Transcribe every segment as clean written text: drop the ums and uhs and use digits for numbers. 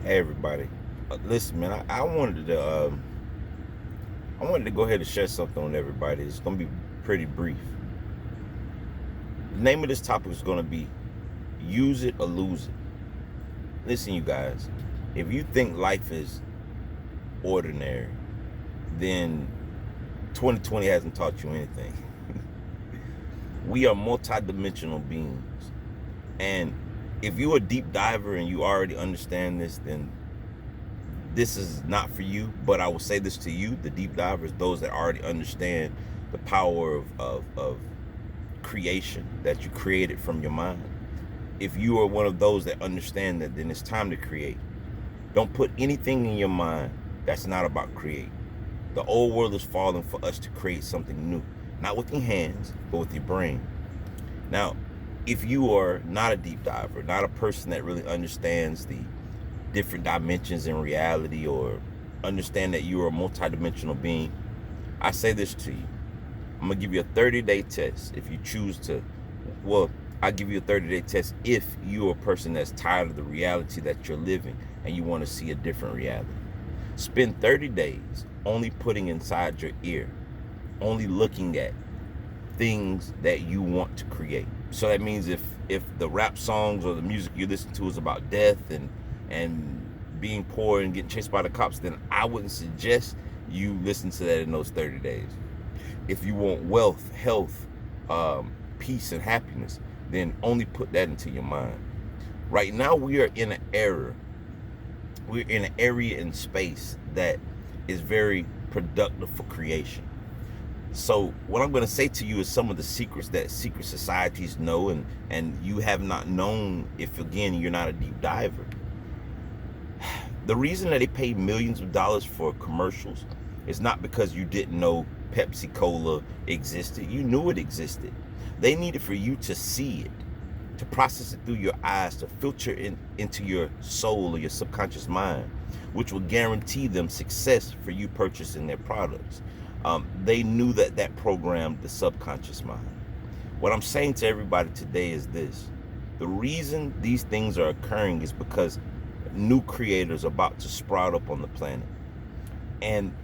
Hey everybody, listen, man. I wanted to go ahead and share something with everybody. It's gonna be pretty brief. The name of this topic is gonna be "Use It or Lose It." Listen, you guys, if you think life is ordinary, then 2020 hasn't taught you anything. We are multidimensional beings, and if you're a deep diver and you already understand this, then this is not for you. But I will say this to you, the deep divers, those that already understand the power of creation that you created from your mind. If you are one of those that understand that, then it's time to create. Don't put anything in your mind that's not about create. The old world is falling for us to create something new, not with your hands, but with your brain. Now, if you are not a deep diver, not a person that really understands the different dimensions in reality, or understand that you are a multidimensional being, I say this to you. I'm gonna give you a 30-day test if you choose to. Well, I'll give you a 30-day test if you're a person that's tired of the reality that you're living and you want to see a different reality. Spend 30 days only putting inside your ear, only looking at things that you want to create. So that means if the rap songs or the music you listen to is about death and being poor and getting chased by the cops, then I wouldn't suggest you listen to that in those 30 days. If you want wealth, health, peace, and happiness, then only put that into your mind. Right now, we are in an era, we're in an area in space that is very productive for creation. So what I'm going to say to you is some of the secrets that secret societies know and you have not known if, again, you're not a deep diver. The reason that they pay millions of dollars for commercials is not because you didn't know Pepsi Cola existed. You knew it existed. They needed for you to see it, to process it through your eyes, to filter into your soul or your subconscious mind, which will guarantee them success for you purchasing their products. They knew that programmed the subconscious mind. What I'm saying to everybody today is this. The reason these things are occurring is because new creators are about to sprout up on the planet. And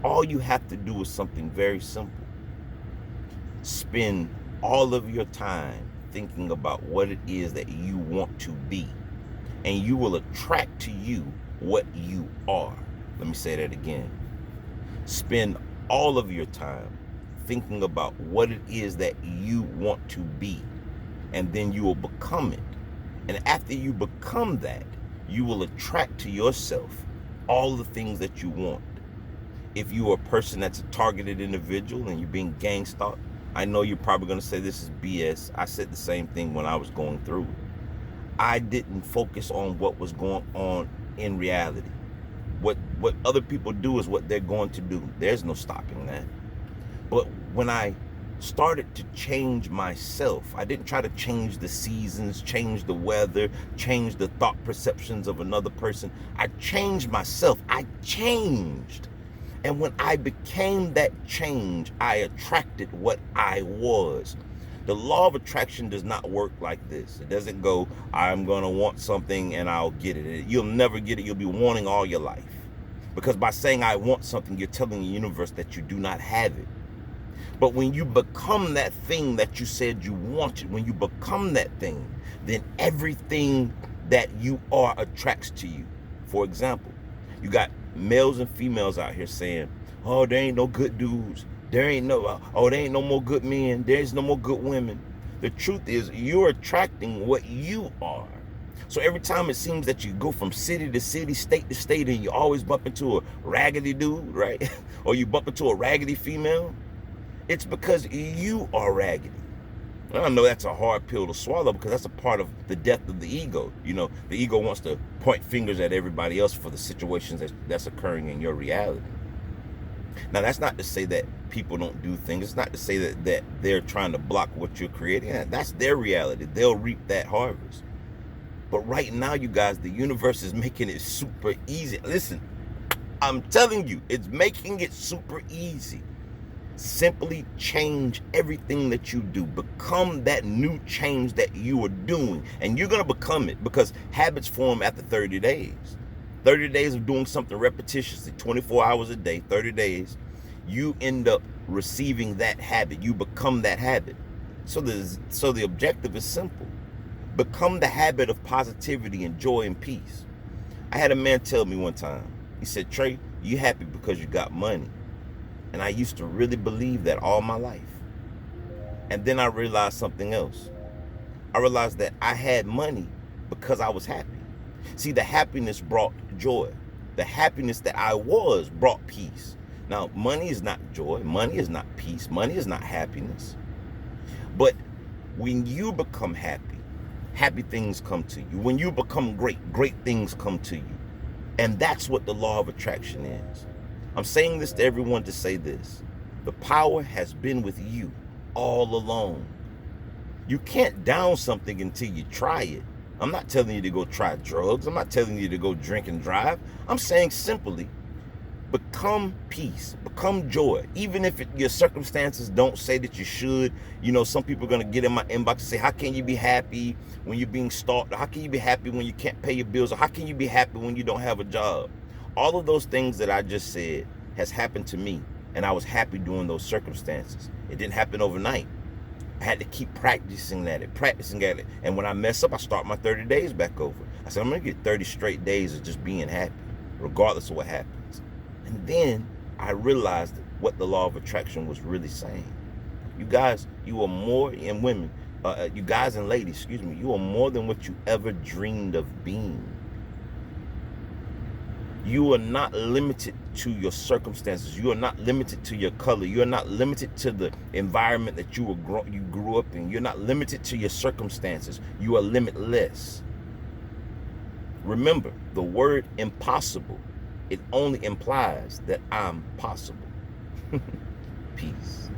all you have to do is something very simple. Spend all of your time thinking about what it is that you want to be, and you will attract to you what you are. Let me say that again. Spend all of your time thinking about what it is that you want to be, and then you will become it. And after you become that, you will attract to yourself all the things that you want. If you are a person that's a targeted individual and you're being gang stalked, I know you're probably going to say this is BS. I said the same thing when I was going through it. I didn't focus on what was going on in reality. What other people do is what they're going to do. There's no stopping that. But when I started to change myself, I didn't try to change the seasons, change the weather, change the thought perceptions of another person. I changed myself. I changed. And when I became that change, I attracted what I was. The law of attraction does not work like this. It doesn't go, I'm going to want something and I'll get it. You'll never get it. You'll be wanting all your life. Because by saying I want something, you're telling the universe that you do not have it. But when you become that thing that you said you wanted, when you become that thing, then everything that you are attracts to you. For example, you got males and females out here saying, oh, there ain't no good dudes. There ain't no more good men. There's no more good women. The truth is you're attracting what you are. So every time it seems that you go from city to city, state to state, and you always bump into a raggedy dude, right? Or you bump into a raggedy female, it's because you are raggedy. I know that's a hard pill to swallow because that's a part of the death of the ego. You know, the ego wants to point fingers at everybody else for the situations that's occurring in your reality. Now, that's not to say that people don't do things. It's not to say that they're trying to block what you're creating. That's their reality. They'll reap that harvest. But right now, you guys, the universe is making it super easy. Listen, I'm telling you, it's making it super easy. Simply change everything that you do. Become that new change that you are doing. And you're going to become it, because habits form after 30 days. 30 days of doing something repetitiously, 24 hours a day, 30 days, you end up receiving that habit. You become that habit. So the objective is simple. Become the habit of positivity and joy and peace. I had a man tell me one time, he said, Trey, you happy because you got money. And I used to really believe that all my life. And then I realized something else. I realized that I had money because I was happy. See, the happiness brought joy. The happiness that I was brought peace. Now, money is not joy. Money is not peace. Money is not happiness. But when you become happy, happy things come to you. When you become great, great things come to you. And that's what the law of attraction is. I'm saying this to everyone to say this. The power has been with you all along. You can't down something until you try it. I'm not telling you to go try drugs. I'm not telling you to go drink and drive. I'm saying simply, become peace, become joy. Even if your circumstances don't say that you should. You know, some people are going to get in my inbox and say, how can you be happy when you're being stalked? Or how can you be happy when you can't pay your bills? Or how can you be happy when you don't have a job? All of those things that I just said has happened to me, and I was happy during those circumstances. It didn't happen overnight. I had to keep practicing at it. And when I mess up, I start my 30 days back over. I said, I'm going to get 30 straight days of just being happy, regardless of what happens. And then I realized what the law of attraction was really saying. You guys, you are more, and women, you guys and ladies, excuse me, you are more than what you ever dreamed of being. You are not limited to your circumstances. You are not limited to your color. You are not limited to the environment that you grew up in. You're not limited to your circumstances. You are limitless. Remember, the word impossible, it only implies that I'm possible. Peace.